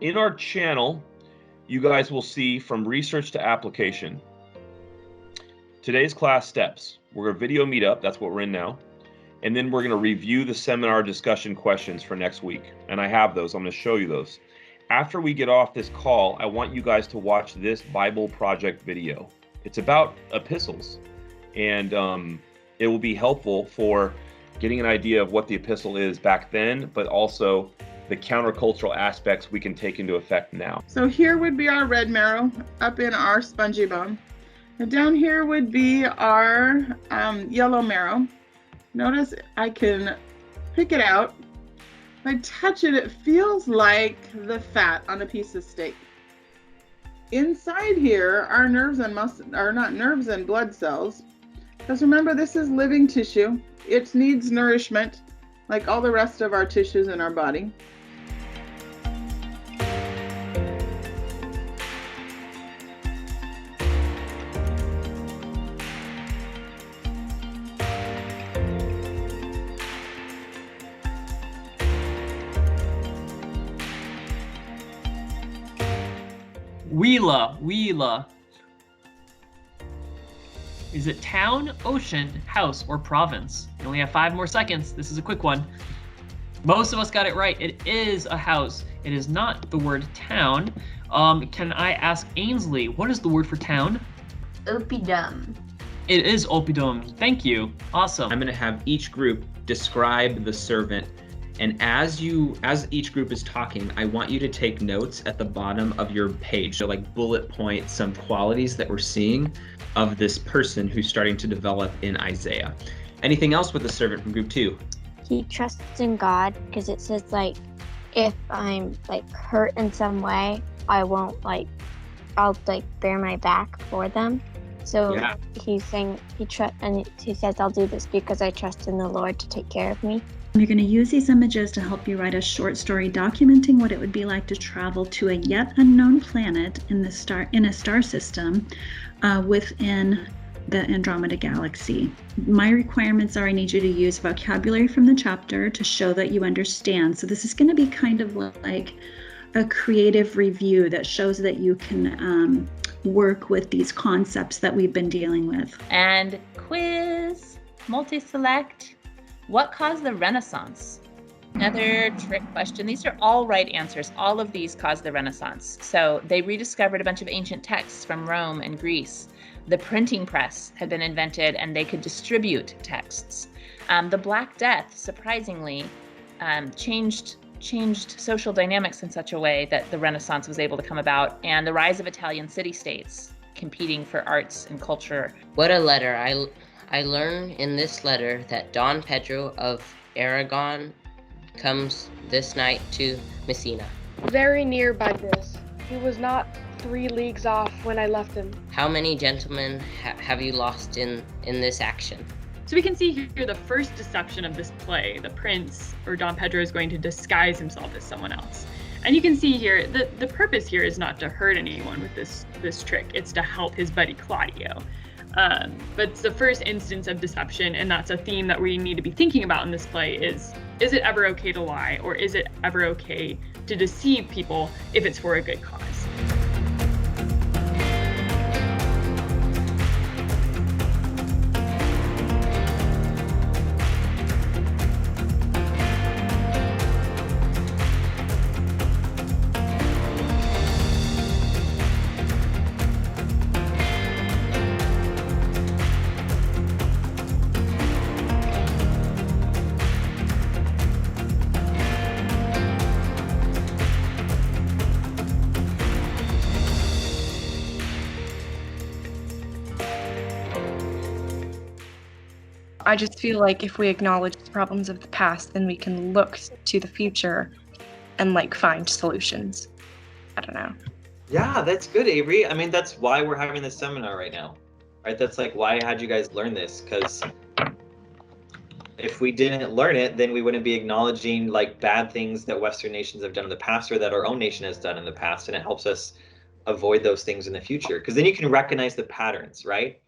In our channel, you guys will see from research to application. Today's class steps. We're a video meetup, that's what we're in now. And then we're going to review the seminar discussion questions for next week. And I have those, I'm going to show you those. After we get off this call, I want you guys to watch this Bible Project video. It's about epistles, and it will be helpful for getting an idea of what the epistle is back then, but also the countercultural aspects we can take into effect now. So here would be our red marrow up in our spongy bone. And down here would be our yellow marrow. Notice I can pick it out. If I touch it, it feels like the fat on a piece of steak. Inside here are nerves and nerves and blood cells. Because remember, this is living tissue. It needs nourishment like all the rest of our tissues in our body. Wheela. Is it town, ocean, house, or province? You only have 5 more seconds. This is a quick one. Most of us got it right. It is a house. It is not the word town. Can I ask Ainsley, what is the word for town? Oppidum. It is oppidum. Thank you. Awesome. I'm going to have each group describe the servant. And as each group is talking, I want you to take notes at the bottom of your page. So like bullet point some qualities that we're seeing of this person who's starting to develop in Isaiah. Anything else with the servant from group 2? He trusts in God because it says like, if I'm like hurt in some way, I won't I'll bear my back for them. So yeah. He's saying he says, I'll do this because I trust in the Lord to take care of me. You're going to use these images to help you write a short story documenting what it would be like to travel to a yet unknown planet in a star system within the Andromeda Galaxy. My requirements are I need you to use vocabulary from the chapter to show that you understand. So this is going to be kind of like a creative review that shows that you can work with these concepts that we've been dealing with. And quiz, multi-select. What caused the Renaissance? Another trick question. These are all right answers. All of these caused the Renaissance. So they rediscovered a bunch of ancient texts from Rome and Greece. The printing press had been invented and they could distribute texts. The Black Death, surprisingly, changed social dynamics in such a way that the Renaissance was able to come about, and the rise of Italian city-states competing for arts and culture. What a letter. I learn in this letter that Don Pedro of Aragon comes this night to Messina. Very near by this. He was not 3 leagues off when I left him. How many gentlemen have you lost in this action? So we can see here the first deception of this play. The prince, or Don Pedro, is going to disguise himself as someone else. And you can see here, the purpose here is not to hurt anyone with this trick. It's to help his buddy Claudio. But it's the first instance of deception, and that's a theme that we need to be thinking about in this play is it ever okay to lie, or is it ever okay to deceive people if it's for a good cause? I just feel like if we acknowledge the problems of the past, then we can look to the future and find solutions. I don't know. Yeah, that's good, Avery. I mean, that's why we're having this seminar right now, right? That's why I had you guys learn this, because if we didn't learn it, then we wouldn't be acknowledging bad things that Western nations have done in the past or that our own nation has done in the past, and it helps us avoid those things in the future, because then you can recognize the patterns, right?